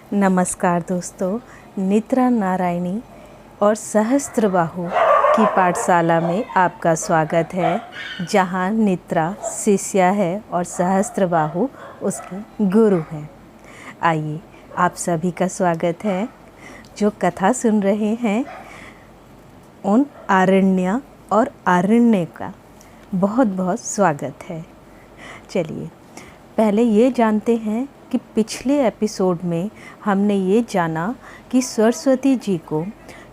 नमस्कार दोस्तों, नित्रा नारायणी और सहस्त्रबाहु की पाठशाला में आपका स्वागत है, जहां नित्रा शिष्या है और सहस्त्रबाहु उसके गुरु हैं। आइए, आप सभी का स्वागत है जो कथा सुन रहे हैं। उन आरण्य और आरण्य का बहुत बहुत स्वागत है। चलिए, पहले ये जानते हैं कि पिछले एपिसोड में हमने ये जाना कि सरस्वती जी को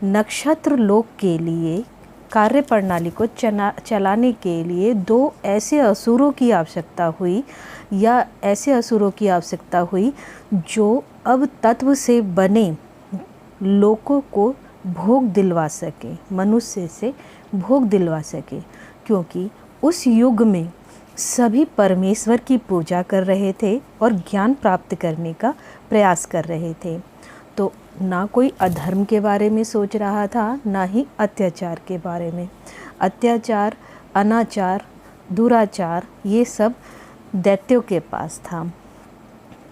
नक्षत्र लोक के लिए कार्य प्रणाली को चलाने के लिए दो ऐसे असुरों की आवश्यकता हुई जो अब तत्व से बने लोगों को भोग दिलवा सके, मनुष्य से भोग दिलवा सके, क्योंकि उस युग में सभी परमेश्वर की पूजा कर रहे थे और ज्ञान प्राप्त करने का प्रयास कर रहे थे। तो ना कोई अधर्म के बारे में सोच रहा था, ना ही अत्याचार के बारे में। अत्याचार, अनाचार, दुराचार ये सब दैत्यों के पास था।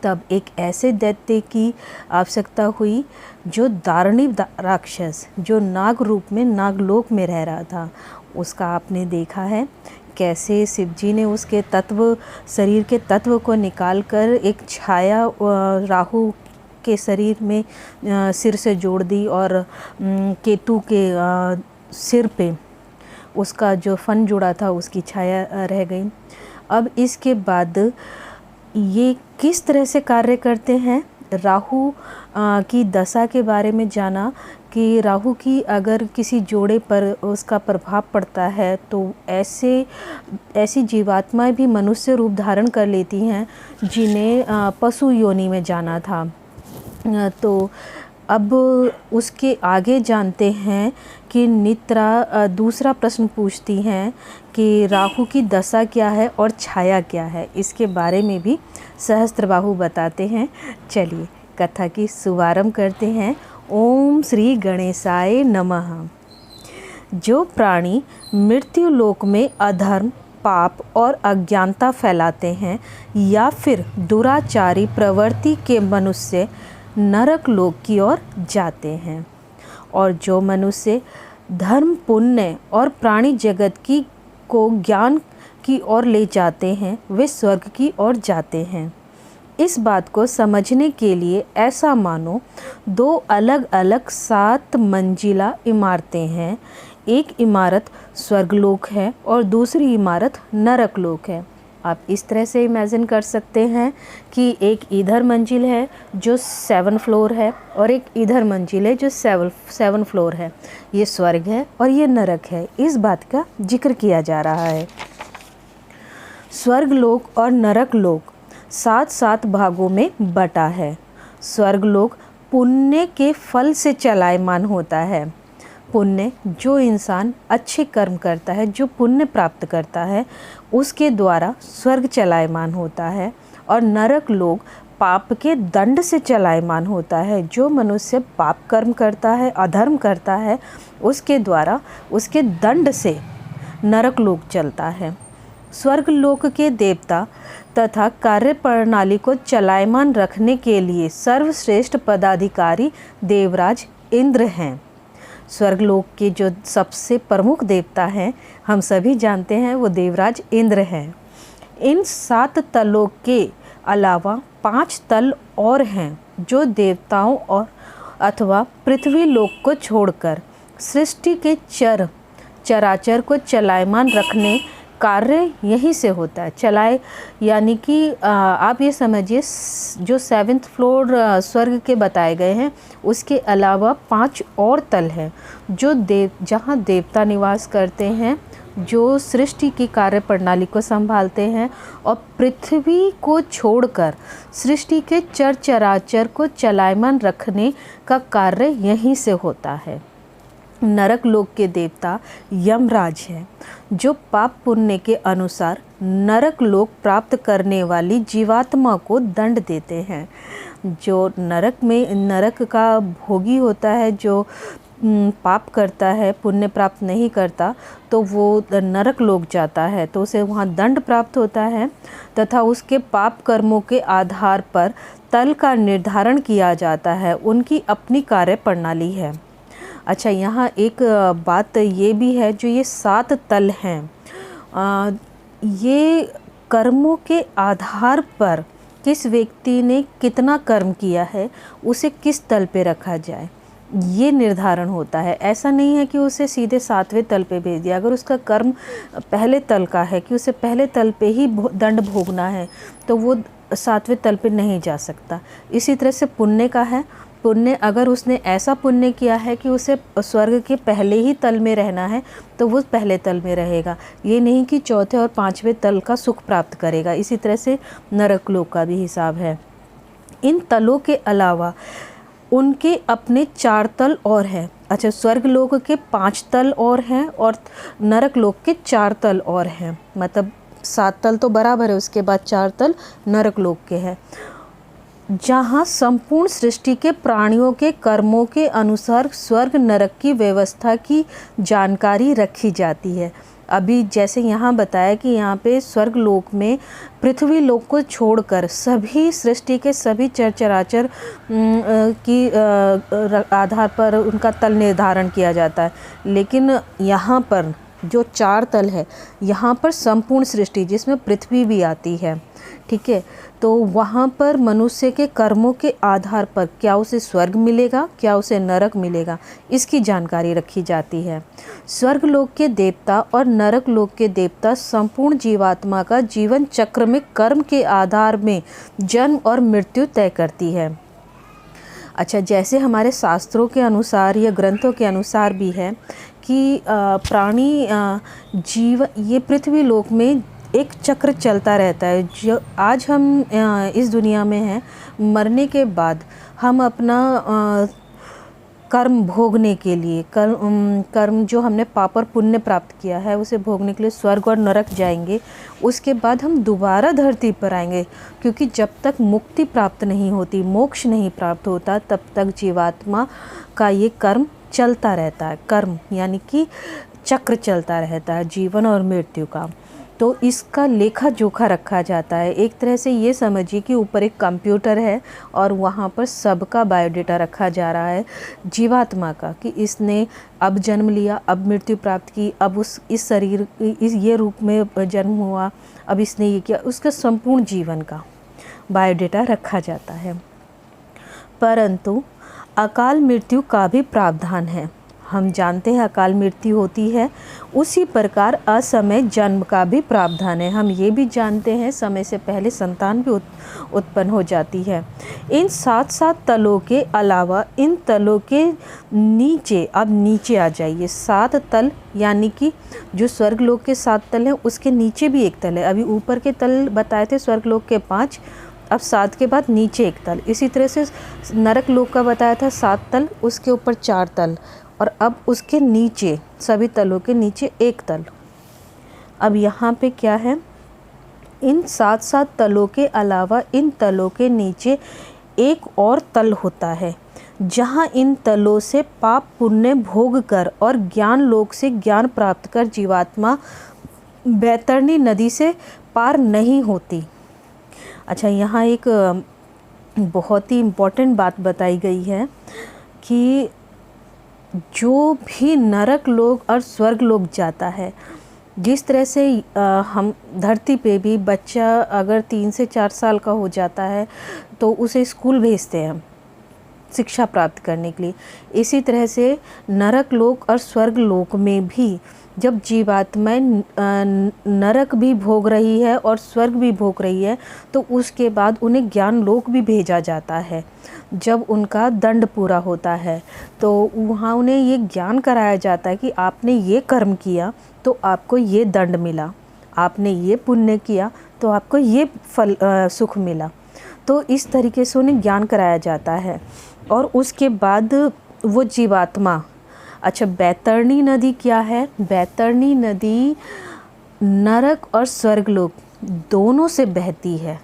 तब एक ऐसे दैत्य की आवश्यकता हुई जो दारुणी राक्षस, जो नाग रूप में नागलोक में रह रहा था। उसका आपने देखा है कैसे शिव जी ने उसके तत्व, शरीर के तत्व को निकालकर एक छाया राहु के शरीर में सिर से जोड़ दी और केतु के सिर पे उसका जो फन जुड़ा था उसकी छाया रह गई। अब इसके बाद ये किस तरह से कार्य करते हैं, राहु की दशा के बारे में जाना कि राहु की अगर किसी जोड़े पर उसका प्रभाव पड़ता है तो ऐसी जीवात्माएं भी मनुष्य रूप धारण कर लेती हैं जिन्हें पशु योनि में जाना था। तो अब उसके आगे जानते हैं कि नित्रा दूसरा प्रश्न पूछती हैं कि राहु की दशा क्या है और छाया क्या है। इसके बारे में भी सहस्त्रबाहु बताते हैं। चलिए, कथा की शुभारंभ करते हैं। ओम श्री गणेशाय नमः। जो प्राणी मृत्यु लोक में अधर्म, पाप और अज्ञानता फैलाते हैं या फिर दुराचारी प्रवृत्ति के मनुष्य नरक लोक की ओर जाते हैं, और जो मनुष्य धर्म, पुण्य और प्राणी जगत को ज्ञान की ओर ले जाते हैं वे स्वर्ग की ओर जाते हैं। इस बात को समझने के लिए ऐसा मानो दो अलग अलग 7 मंजिला इमारतें हैं। एक इमारत स्वर्गलोक है और दूसरी इमारत नरक लोक है। आप इस तरह से इमेजिन कर सकते हैं कि एक इधर मंजिल है जो 7 फ्लोर है और एक इधर मंजिल है जो 7 फ्लोर है। ये स्वर्ग है और ये नरक है। इस बात का जिक्र किया जा रहा है। स्वर्गलोक और नरक लोक 7 भागों में बटा है। स्वर्गलोक पुण्य के फल से चलायमान होता है। पुण्य, जो इंसान अच्छे कर्म करता है, जो पुण्य प्राप्त करता है, उसके द्वारा स्वर्ग चलायमान होता है। और नरक लोक पाप के दंड से चलायमान होता है। जो मनुष्य पाप कर्म करता है, अधर्म करता है, उसके द्वारा उसके दंड से नरक लोक चलता है। स्वर्ग लोक के देवता तथा कार्य प्रणाली को चलायमान रखने के लिए सर्वश्रेष्ठ पदाधिकारी देवराज इंद्र हैं। स्वर्गलोक के जो सबसे प्रमुख देवता हैं, हम सभी जानते हैं, वो देवराज इंद्र हैं। इन 7 तलों के अलावा 5 तल और हैं जो देवताओं और अथवा पृथ्वी लोक को छोड़कर सृष्टि के चराचर को चलायमान रखने कार्य यहीं से होता है। यानी कि आप ये समझिए, जो 7th फ्लोर स्वर्ग के बताए गए हैं उसके अलावा 5 और तल हैं जो जहाँ देवता निवास करते हैं, जो सृष्टि की कार्य प्रणाली को संभालते हैं, और पृथ्वी को छोड़कर सृष्टि के चराचर को चलायमान रखने का कार्य यहीं से होता है। नरक लोक के देवता यमराज हैं, जो पाप पुण्य के अनुसार नरक लोक प्राप्त करने वाली जीवात्मा को दंड देते हैं। जो नरक का भोगी होता है, जो पाप करता है, पुण्य प्राप्त नहीं करता, तो वो नरक लोक जाता है, तो उसे वहाँ दंड प्राप्त होता है तथा उसके पाप कर्मों के आधार पर तल का निर्धारण किया जाता है उनकी अपनी कार्य प्रणाली है। अच्छा, यहाँ एक बात ये भी है, जो ये 7 तल हैं, ये कर्मों के आधार पर किस व्यक्ति ने कितना कर्म किया है उसे किस तल पे रखा जाए, ये निर्धारण होता है। ऐसा नहीं है कि उसे सीधे 7वें तल पे भेज दिया। अगर उसका कर्म पहले तल का है कि उसे पहले तल पे ही दंड भोगना है, तो वो 7वें तल पे नहीं जा सकता। इसी तरह से पुण्य का है, पुण्य अगर उसने ऐसा पुण्य किया है कि उसे स्वर्ग के पहले ही तल में रहना है, तो वो पहले तल में रहेगा। ये नहीं कि चौथे और 5वें तल का सुख प्राप्त करेगा। इसी तरह से नरक लोक का भी हिसाब है। इन तलों के अलावा उनके अपने 4 तल और हैं। अच्छा, स्वर्ग लोक के 5 तल और हैं और नरक लोक के 4 तल और हैं। मतलब 7 तल तो बराबर है, उसके बाद 4 तल नरक लोक के हैं, जहाँ संपूर्ण सृष्टि के प्राणियों के कर्मों के अनुसार स्वर्ग नरक की व्यवस्था की जानकारी रखी जाती है। अभी जैसे यहाँ बताया कि यहाँ पे स्वर्ग लोक में पृथ्वी लोक को छोड़कर सभी सृष्टि के सभी चराचर की आधार पर उनका तल निर्धारण किया जाता है। लेकिन यहाँ पर जो 4 तल है, यहाँ पर संपूर्ण सृष्टि जिसमें पृथ्वी भी आती है, ठीक है, तो वहाँ पर मनुष्य के कर्मों के आधार पर क्या उसे स्वर्ग मिलेगा, क्या उसे नरक मिलेगा, इसकी जानकारी रखी जाती है। स्वर्ग लोक के देवता और नरक लोक के देवता संपूर्ण जीवात्मा का जीवन चक्र में कर्म के आधार में जन्म और मृत्यु तय करती है। अच्छा, जैसे हमारे शास्त्रों के अनुसार या ग्रंथों के अनुसार भी है कि प्राणी जीव ये पृथ्वी लोक में एक चक्र चलता रहता है। जो आज हम इस दुनिया में हैं, मरने के बाद हम अपना कर्म भोगने के लिए कर्म जो हमने पाप और पुण्य प्राप्त किया है उसे भोगने के लिए स्वर्ग और नरक जाएंगे। उसके बाद हम दोबारा धरती पर आएंगे, क्योंकि जब तक मुक्ति प्राप्त नहीं होती, मोक्ष नहीं प्राप्त होता, तब तक जीवात्मा का ये कर्म चलता रहता है। कर्म यानी कि चक्र चलता रहता है जीवन और मृत्यु का। तो इसका लेखा जोखा रखा जाता है। एक तरह से ये समझिए कि ऊपर एक कंप्यूटर है और वहाँ पर सबका बायोडाटा रखा जा रहा है जीवात्मा का, कि इसने अब जन्म लिया, अब मृत्यु प्राप्त की, अब इस शरीर ये रूप में जन्म हुआ, अब इसने ये किया, उसका संपूर्ण जीवन का बायोडाटा रखा जाता है। परंतु अकाल मृत्यु का भी प्रावधान है। हम जानते हैं अकाल मृत्यु होती है, उसी प्रकार असमय जन्म का भी प्रावधान है। हम ये भी जानते हैं समय से पहले संतान भी उत्पन्न हो जाती है। इन 7 तलों के अलावा इन तलों के नीचे, अब नीचे आ जाइए, 7 तल यानी कि जो स्वर्गलोक के 7 तल हैं उसके नीचे भी एक तल है। अभी ऊपर के तल बताए थे स्वर्गलोक के 5, अब 7 के बाद नीचे एक तल। इसी तरह से नरक लोक का बताया था 7 तल, उसके ऊपर 4 तल, और अब उसके नीचे सभी तलों के नीचे एक तल। अब यहाँ पे क्या है, इन 7 तलों के अलावा इन तलों के नीचे एक और तल होता है, जहाँ इन तलों से पाप पुण्य भोग कर और ज्ञान लोक से ज्ञान प्राप्त कर जीवात्मा बैतरणी नदी से पार नहीं होती। अच्छा, यहाँ एक बहुत ही इम्पोर्टेंट बात बताई गई है कि जो भी नरक लोक और स्वर्ग लोक जाता है, जिस तरह से हम धरती पे भी बच्चा अगर 3 से 4 साल का हो जाता है तो उसे स्कूल भेजते हैं शिक्षा प्राप्त करने के लिए, इसी तरह से नरक लोक और स्वर्ग लोक में भी जब जीवात्माएं नरक भी भोग रही है और स्वर्ग भी भोग रही है, तो उसके बाद उन्हें ज्ञान लोक भी भेजा जाता है। जब उनका दंड पूरा होता है तो वहाँ उन्हें ये ज्ञान कराया जाता है कि आपने ये कर्म किया तो आपको ये दंड मिला, आपने ये पुण्य किया तो आपको ये फल सुख मिला। तो इस तरीके से उन्हें ज्ञान कराया जाता है। और उसके बाद वो जीवात्मा, अच्छा बैतरणी नदी क्या है? बैतरणी नदी नरक और स्वर्गलोक दोनों से बहती है।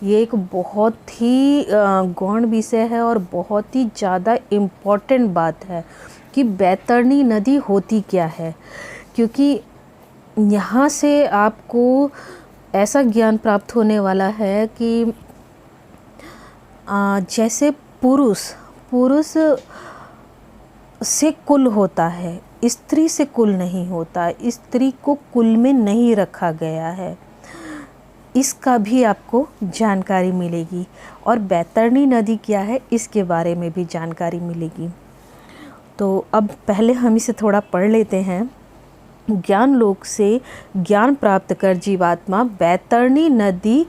ये एक बहुत ही गौण विषय है और बहुत ही ज़्यादा इम्पोर्टेंट बात है कि बैतरणी नदी होती क्या है, क्योंकि यहाँ से आपको ऐसा ज्ञान प्राप्त होने वाला है कि जैसे पुरुष से कुल होता है, स्त्री से कुल नहीं होता, स्त्री को कुल में नहीं रखा गया है, इसका भी आपको जानकारी मिलेगी। और बैतरणी नदी क्या है इसके बारे में भी जानकारी मिलेगी। तो अब पहले हम इसे थोड़ा पढ़ लेते हैं। ज्ञान लोक से ज्ञान प्राप्त कर जीवात्मा बैतरणी नदी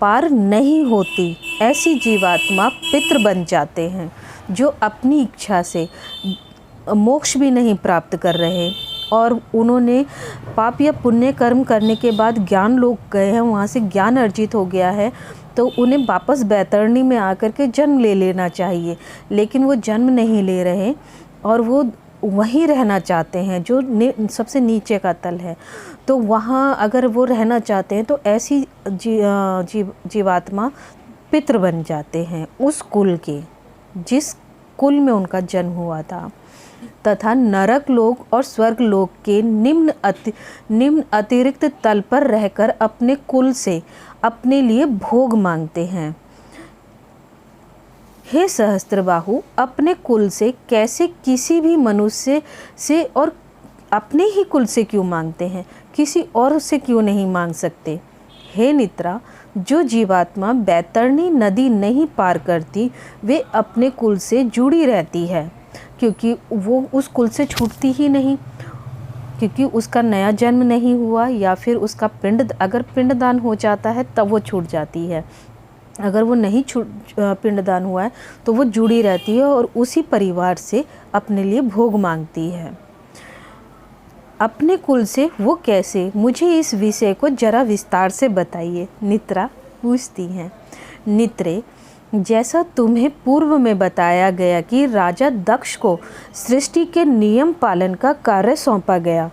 पार नहीं होती, ऐसी जीवात्मा पितृ बन जाते हैं, जो अपनी इच्छा से मोक्ष भी नहीं प्राप्त कर रहे और उन्होंने पाप या पुण्य कर्म करने के बाद ज्ञान लोक गए हैं, वहाँ से ज्ञान अर्जित हो गया है, तो उन्हें वापस बैतरणी में आकर के जन्म ले लेना चाहिए, लेकिन वो जन्म नहीं ले रहे और वो वहीं रहना चाहते हैं जो सबसे नीचे का तल है। तो वहाँ अगर वो रहना चाहते हैं तो ऐसी जीवात्मा पितृ बन जाते हैं उस कुल के जिस कुल में उनका जन्म हुआ था, तथा नरक लोक और स्वर्ग लोक के निम्न अतिरिक्त तल पर रहकर अपने कुल से अपने लिए भोग मांगते हैं। हे सहस्त्रबाहु, अपने कुल से कैसे किसी भी मनुष्य से और अपने ही कुल से क्यों मांगते हैं, किसी और से क्यों नहीं मांग सकते। हे निद्रा, जो जीवात्मा बैतरणी नदी नहीं पार करती वे अपने कुल से जुड़ी रहती है, क्योंकि वो उस कुल से छूटती ही नहीं, क्योंकि उसका नया जन्म नहीं हुआ, या फिर उसका अगर पिंडदान हो जाता है तब वो छूट जाती है। अगर वो नहीं पिंडदान हुआ है तो वो जुड़ी रहती है और उसी परिवार से अपने लिए भोग मांगती है। अपने कुल से वो कैसे, मुझे इस विषय को जरा विस्तार से बताइए। नित्रा पूछती हैं, नित्रे, जैसा तुम्हें पूर्व में बताया गया कि राजा दक्ष को सृष्टि के नियम पालन का कार्य सौंपा गया,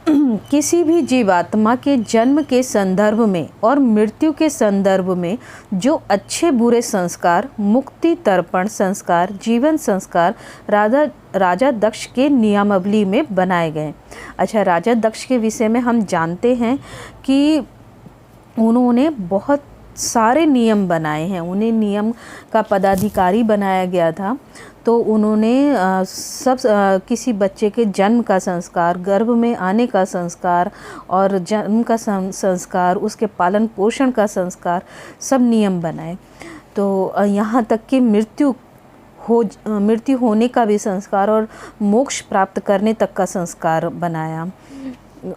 किसी भी जीवात्मा के जन्म के संदर्भ में और मृत्यु के संदर्भ में जो अच्छे बुरे संस्कार, मुक्ति तर्पण संस्कार, जीवन संस्कार राजा दक्ष के नियमावली में बनाए गए। अच्छा, राजा दक्ष के विषय में हम जानते हैं कि उन्होंने बहुत सारे नियम बनाए हैं, उन्हें नियम का पदाधिकारी बनाया गया था। तो उन्होंने किसी बच्चे के जन्म का संस्कार, गर्भ में आने का संस्कार और जन्म का संस्कार, उसके पालन पोषण का संस्कार, सब नियम बनाए। तो यहाँ तक कि मृत्यु होने का भी संस्कार और मोक्ष प्राप्त करने तक का संस्कार बनाया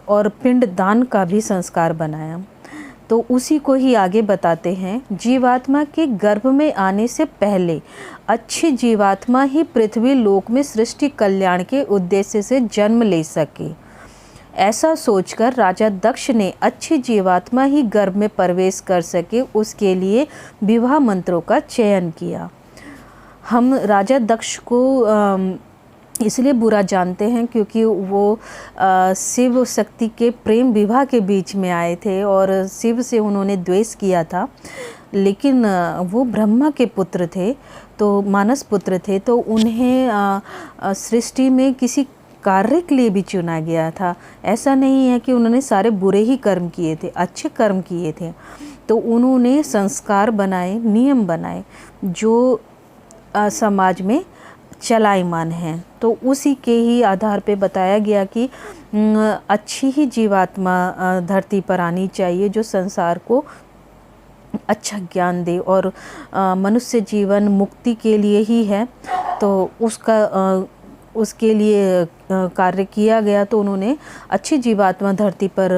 और पिंड दान का भी संस्कार बनाया। तो उसी को ही आगे बताते हैं। जीवात्मा के गर्भ में आने से पहले अच्छी जीवात्मा ही पृथ्वी लोक में सृष्टि कल्याण के उद्देश्य से जन्म ले सके, ऐसा सोचकर राजा दक्ष ने अच्छी जीवात्मा ही गर्भ में प्रवेश कर सके उसके लिए विवाह मंत्रों का चयन किया। हम राजा दक्ष को इसलिए बुरा जानते हैं क्योंकि वो शिव शक्ति के प्रेम विवाह के बीच में आए थे और शिव से उन्होंने द्वेष किया था, लेकिन वो ब्रह्मा के पुत्र थे, तो मानस पुत्र थे, तो उन्हें सृष्टि में किसी कार्य के लिए भी चुना गया था। ऐसा नहीं है कि उन्होंने सारे बुरे ही कर्म किए थे, अच्छे कर्म किए थे। तो उन्होंने संस्कार बनाए, नियम बनाए जो समाज में चलायमान हैं। तो उसी के ही आधार पे बताया गया कि अच्छी ही जीवात्मा धरती पर आनी चाहिए जो संसार को अच्छा ज्ञान दे, और मनुष्य जीवन मुक्ति के लिए ही है, तो उसके लिए कार्य किया गया। तो उन्होंने अच्छी जीवात्मा धरती पर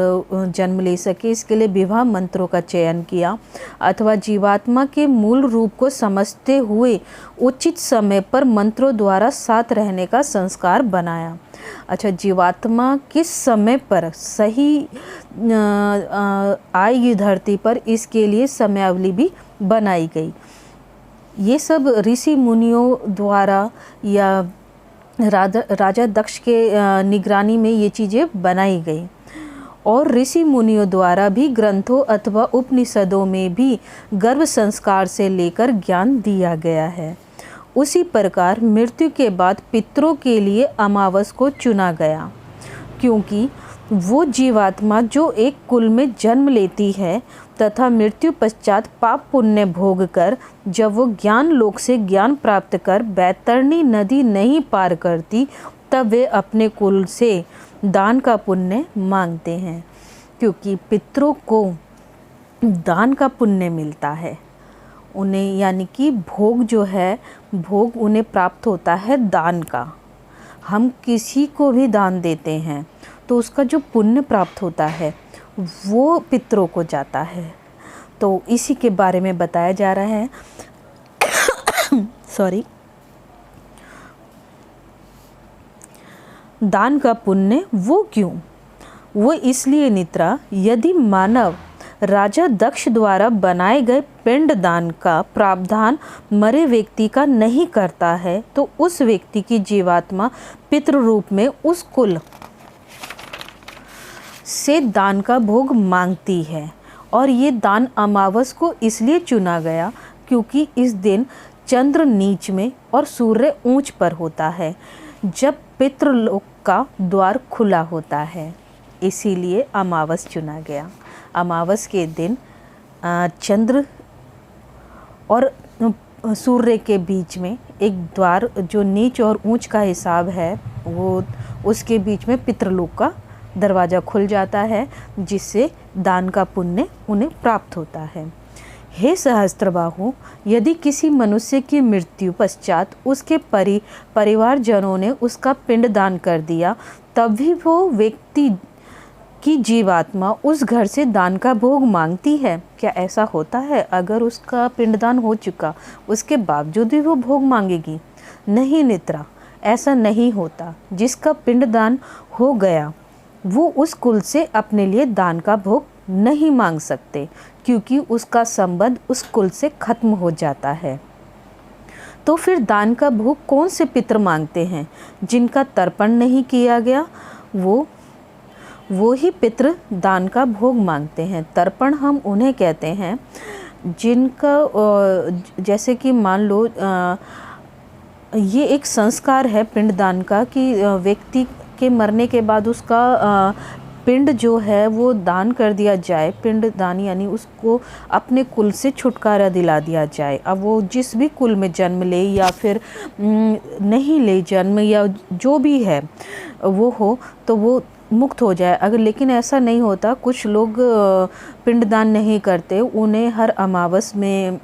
जन्म ले सके, इसके लिए विवाह मंत्रों का चयन किया, अथवा जीवात्मा के मूल रूप को समझते हुए उचित समय पर मंत्रों द्वारा साथ रहने का संस्कार बनाया। अच्छा, जीवात्मा किस समय पर सही आएगी धरती पर, इसके लिए समयावली भी बनाई गई। ये सब ऋषि मुनियों द्वारा या राजा दक्ष के निगरानी में ये चीज़ें बनाई गई, और ऋषि मुनियों द्वारा भी ग्रंथों अथवा उपनिषदों में भी गर्भ संस्कार से लेकर ज्ञान दिया गया है। उसी प्रकार मृत्यु के बाद पितरों के लिए अमावस को चुना गया, क्योंकि वो जीवात्मा जो एक कुल में जन्म लेती है तथा मृत्यु पश्चात पाप पुण्य भोग कर जब वो ज्ञान लोक से ज्ञान प्राप्त कर बैतरणी नदी नहीं पार करती, तब वे अपने कुल से दान का पुण्य मांगते हैं, क्योंकि पितरों को दान का पुण्य मिलता है उन्हें, यानी कि भोग जो है, भोग उन्हें प्राप्त होता है दान का। हम किसी को भी दान देते हैं तो उसका जो पुण्य प्राप्त होता है वो पितरों को जाता है। तो इसी के बारे में बताया जा रहा है सॉरी। दान का पुण्य वो क्यों? वो इसलिए निद्रा, यदि मानव राजा दक्ष द्वारा बनाए गए पिंड दान का प्रावधान मरे व्यक्ति का नहीं करता है तो उस व्यक्ति की जीवात्मा पितृ रूप में उस कुल से दान का भोग मांगती है। और ये दान अमावस को इसलिए चुना गया क्योंकि इस दिन चंद्र नीच में और सूर्य ऊंच पर होता है, जब पितृलोक का द्वार खुला होता है, इसीलिए अमावस चुना गया। अमावस के दिन चंद्र और सूर्य के बीच में एक द्वार, जो नीच और ऊंच का हिसाब है, वो उसके बीच में पितृलोक का दरवाज़ा खुल जाता है, जिससे दान का पुण्य उन्हें प्राप्त होता है। हे सहस्त्रबाहु, यदि किसी मनुष्य की मृत्यु पश्चात उसके परिवारजनों ने उसका पिंड दान कर दिया, तब भी वो व्यक्ति की जीवात्मा उस घर से दान का भोग मांगती है। क्या ऐसा होता है? अगर उसका पिंडदान हो चुका उसके बावजूद भी वो भोग मांगेगी? नहीं निद्रा, ऐसा नहीं होता। जिसका पिंडदान हो गया वो उस कुल से अपने लिए दान का भोग नहीं मांग सकते, क्योंकि उसका संबंध उस कुल से खत्म हो जाता है। तो फिर दान का भोग कौन से पितर मांगते हैं? जिनका तर्पण नहीं किया गया वो ही पितृ दान का भोग मांगते हैं। तर्पण हम उन्हें कहते हैं जिनका, जैसे कि मान लो ये एक संस्कार है पिंडदान का, कि व्यक्ति के मरने के बाद उसका पिंड जो है वो दान कर दिया जाए। पिंडदान यानी उसको अपने कुल से छुटकारा दिला दिया जाए। अब वो जिस भी कुल में जन्म ले या फिर नहीं ले जन्म, या जो भी है वो हो, तो वो मुक्त हो जाए। अगर लेकिन ऐसा नहीं होता, कुछ लोग पिंडदान नहीं करते, उन्हें हर अमावस में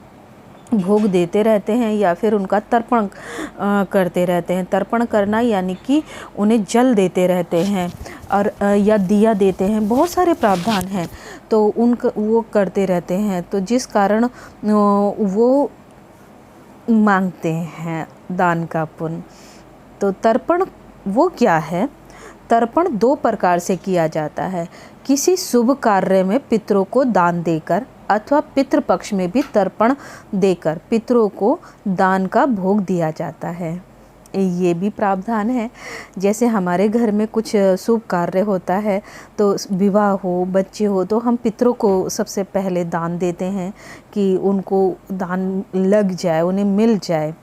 भोग देते रहते हैं या फिर उनका तर्पण करते रहते हैं। तर्पण करना यानी कि उन्हें जल देते रहते हैं और या दिया देते हैं। बहुत सारे प्रावधान हैं, तो वो करते रहते हैं, तो जिस कारण वो मांगते हैं दान का पुण्य। तो तर्पण वो क्या है? तर्पण दो प्रकार से किया जाता है। किसी शुभ कार्य में पितरों को दान देकर अथवा पितृपक्ष में भी तर्पण देकर पितरों को दान का भोग दिया जाता है। ये भी प्रावधान है। जैसे हमारे घर में कुछ शुभ कार्य होता है, तो विवाह हो, बच्चे हो, तो हम पितरों को सबसे पहले दान देते हैं कि उनको दान लग जाए, उन्हें मिल जाए,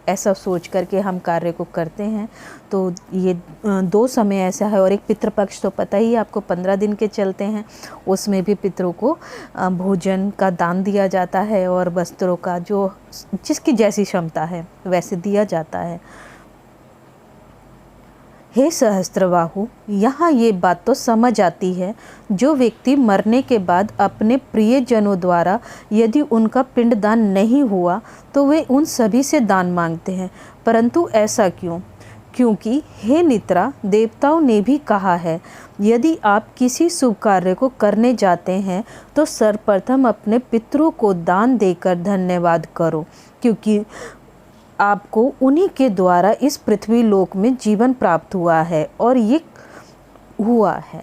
ऐसा सोच करके हम कार्य को करते हैं। तो ये दो समय ऐसा है। और एक पितृपक्ष तो पता ही आपको 15 दिन के चलते हैं, उसमें भी पितरों को भोजन का दान दिया जाता है और वस्त्रों का, जो जिसकी जैसी क्षमता है वैसे दिया जाता है। हे सहस्त्रबाहु, यहाँ ये बात तो समझ आती है, जो व्यक्ति मरने के बाद अपने प्रियजनों द्वारा यदि उनका पिंडदान नहीं हुआ तो वे उन सभी से दान मांगते हैं। परंतु ऐसा क्यों? क्योंकि हे निद्रा, देवताओं ने भी कहा है, यदि आप किसी शुभ कार्य को करने जाते हैं तो सर्वप्रथम अपने पितरों को दान देकर धन्यवाद करो, क्योंकि आपको उन्हीं के द्वारा इस पृथ्वी लोक में जीवन प्राप्त हुआ है। और ये हुआ है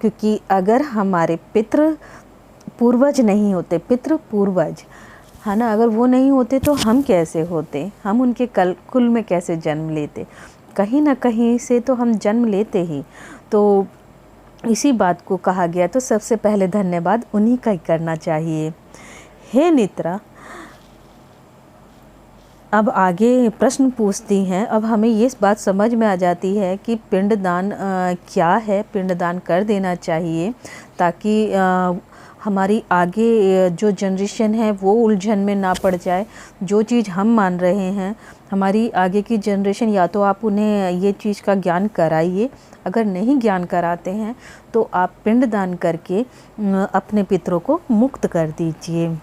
क्योंकि अगर हमारे पितृ पूर्वज नहीं होते, पितृ पूर्वज है ना, अगर वो नहीं होते तो हम कैसे होते? हम उनके कुल में कैसे जन्म लेते? कहीं ना कहीं से तो हम जन्म लेते ही। तो इसी बात को कहा गया, तो सबसे पहले धन्यवाद उन्हीं का ही करना चाहिए। हे निद्रा, अब आगे प्रश्न पूछती हैं। अब हमें ये बात समझ में आ जाती है कि पिंडदान क्या है, पिंडदान कर देना चाहिए ताकि हमारी आगे जो जनरेशन है वो उलझन में ना पड़ जाए। जो चीज़ हम मान रहे हैं, हमारी आगे की जनरेशन, या तो आप उन्हें ये चीज़ का ज्ञान कराइए, अगर नहीं ज्ञान कराते हैं तो आप पिंडदान करके अपने पितरों को मुक्त कर दीजिए।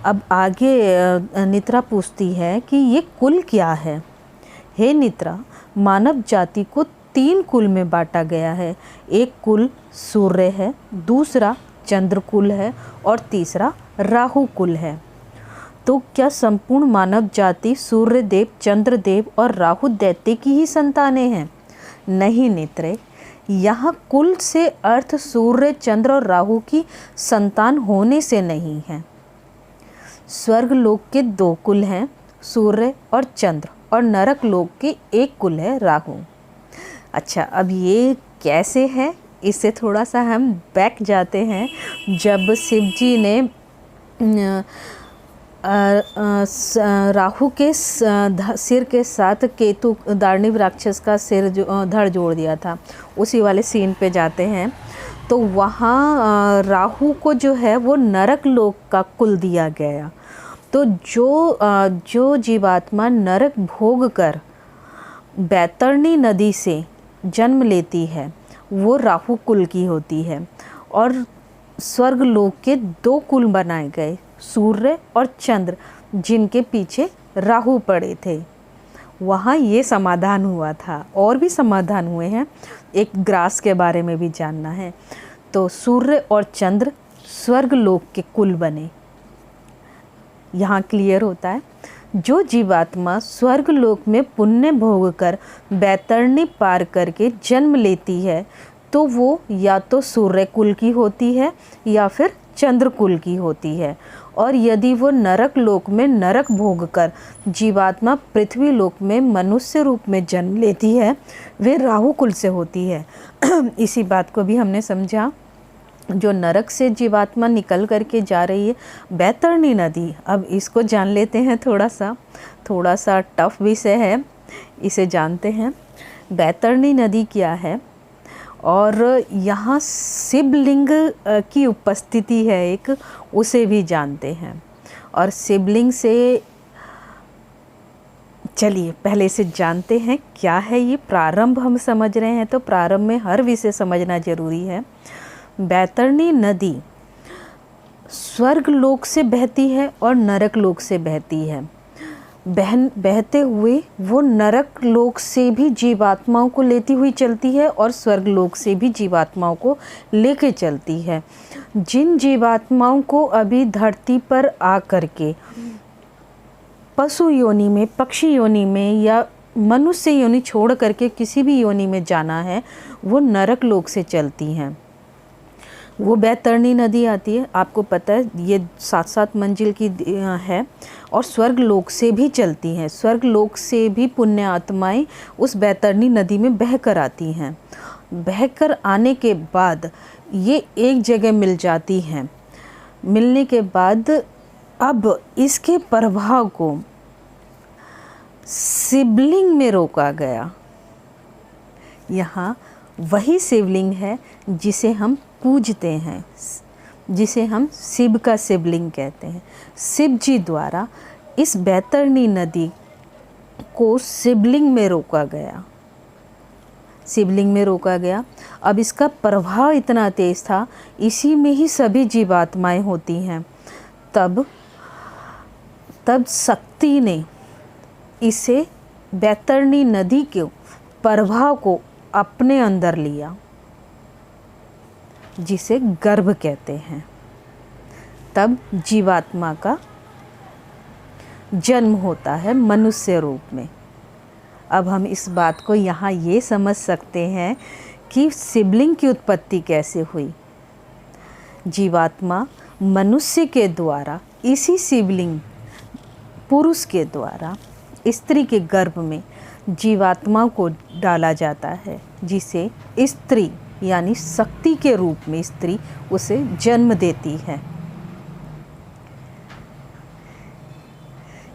अब आगे नित्रा पूछती है कि ये कुल क्या है। हे नित्रा, मानव जाति को 3 कुल में बांटा गया है। एक कुल सूर्य है, दूसरा चंद्र कुल है और तीसरा राहु कुल है। तो क्या संपूर्ण मानव जाति सूर्य देव, चंद्र देव और राहु दैत्य की ही संतानें हैं? नहीं नेत्रे, यहाँ कुल से अर्थ सूर्य, चंद्र और राहु की संतान होने से नहीं है। स्वर्ग लोक के 2 कुल हैं, सूर्य और चंद्र, और नरक लोक के 1 कुल है, राहु। अच्छा, अब ये कैसे है, इससे थोड़ा सा हम बैक जाते हैं। जब शिव जी ने राहु के सिर के साथ केतु दानव राक्षस का सिर धड़ जोड़ दिया था, उसी वाले सीन पे जाते हैं। तो वहाँ राहु को जो है वो नरक लोक का कुल दिया गया। तो जो जीवात्मा नरक भोग कर बैतरणी नदी से जन्म लेती है वो राहु कुल की होती है। और स्वर्ग लोक के 2 कुल बनाए गए, सूर्य और चंद्र, जिनके पीछे राहु पड़े थे। वहाँ ये समाधान हुआ था, और भी समाधान हुए हैं, एक ग्रास के बारे में भी जानना है। तो सूर्य और चंद्र स्वर्ग लोक के कुल बने। यहाँ क्लियर होता है, जो जीवात्मा स्वर्ग लोक में पुण्य भोग कर बैतरणी पार करके जन्म लेती है तो वो या तो सूर्य कुल की होती है या फिर चंद्र कुल की होती है। और यदि वो नरक लोक में नरक भोग कर जीवात्मा पृथ्वी लोक में मनुष्य रूप में जन्म लेती है, वे राहु कुल से होती है। इसी बात को भी हमने समझा। जो नरक से जीवात्मा निकल करके जा रही है, बैतरणी नदी, अब इसको जान लेते हैं। थोड़ा सा टफ विषय है, इसे जानते हैं। बैतरणी नदी क्या है, और यहाँ शिवलिंग की उपस्थिति है एक, उसे भी जानते हैं। और शिवलिंग से चलिए पहले से जानते हैं क्या है ये। प्रारंभ हम समझ रहे हैं तो प्रारंभ में हर विषय समझना जरूरी है। बैतरणी नदी स्वर्ग लोक से बहती है और नरक लोक से बहती है। बहते हुए वो नरक लोक से भी जीवात्माओं को लेती हुई चलती है और स्वर्ग लोक से भी जीवात्माओं को लेके चलती है। जिन जीवात्माओं को अभी धरती पर आ करके पशु योनि में, पक्षी योनि में या मनुष्य योनि छोड़ करके किसी भी योनि में जाना है, वो नरक लोक से चलती हैं। वो बैतरणी नदी आती है, आपको पता है ये 7-7 मंजिल की है, और स्वर्ग लोक से भी चलती हैं। स्वर्ग लोक से भी पुण्य आत्माएं उस बैतरणी नदी में बह कर आती हैं। बहकर आने के बाद ये एक जगह मिल जाती हैं। मिलने के बाद अब इसके प्रभाव को शिवलिंग में रोका गया। यहाँ वही शिवलिंग है जिसे हम पूजते हैं, जिसे हम शिव का शिवलिंग कहते हैं। शिव जी द्वारा इस बैतरणी नदी को शिवलिंग में रोका गया। शिवलिंग में रोका गया। अब इसका प्रभाव इतना तेज था, इसी में ही सभी जीवात्माएं होती हैं। तब शक्ति ने इसे बैतरणी नदी के प्रभाव को अपने अंदर लिया, जिसे गर्भ कहते हैं। तब जीवात्मा का जन्म होता है मनुष्य रूप में। अब हम इस बात को यहाँ ये समझ सकते हैं कि शिवलिंग की उत्पत्ति कैसे हुई। जीवात्मा मनुष्य के द्वारा, इसी शिवलिंग पुरुष के द्वारा स्त्री के गर्भ में जीवात्मा को डाला जाता है, जिसे स्त्री यानी शक्ति के रूप में स्त्री उसे जन्म देती है।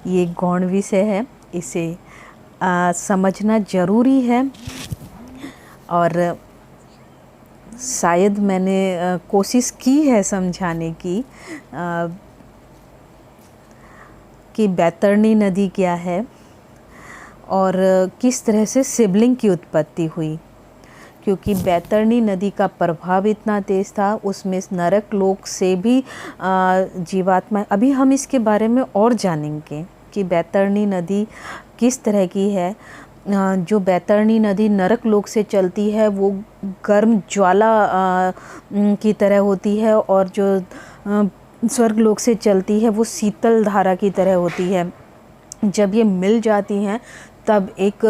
ये गौण विषय है, इसे समझना जरूरी है। और शायद मैंने कोशिश की है समझाने की कि बैतरणी नदी क्या है और किस तरह से शिवलिंग की उत्पत्ति हुई, क्योंकि बैतरणी नदी का प्रभाव इतना तेज़ था, उसमें नरक लोक से भी जीवात्मा। अभी हम इसके बारे में और जानेंगे कि बैतरणी नदी किस तरह की है। जो बैतरणी नदी नरक लोक से चलती है वो गर्म ज्वाला की तरह होती है, और जो स्वर्ग लोक से चलती है वो शीतल धारा की तरह होती है। जब ये मिल जाती हैं तब एक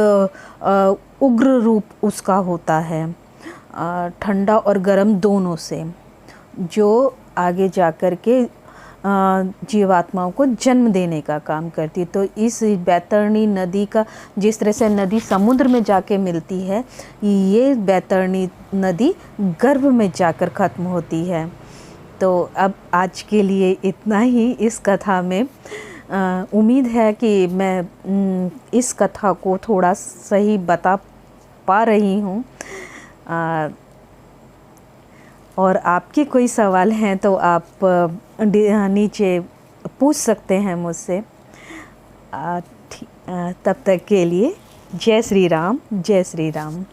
उग्र रूप उसका होता है, ठंडा और गर्म दोनों से, जो आगे जाकर के जीवात्माओं को जन्म देने का काम करती है। तो इस बैतरणी नदी का, जिस तरह से नदी समुद्र में जाके मिलती है, ये बैतरणी नदी गर्भ में जाकर ख़त्म होती है। तो अब आज के लिए इतना ही इस कथा में। उम्मीद है कि मैं इस कथा को थोड़ा सही बता पा रही हूँ, और आपके कोई सवाल हैं तो आप नीचे पूछ सकते हैं मुझसे। तब तक के लिए जय श्री राम, जय श्री राम।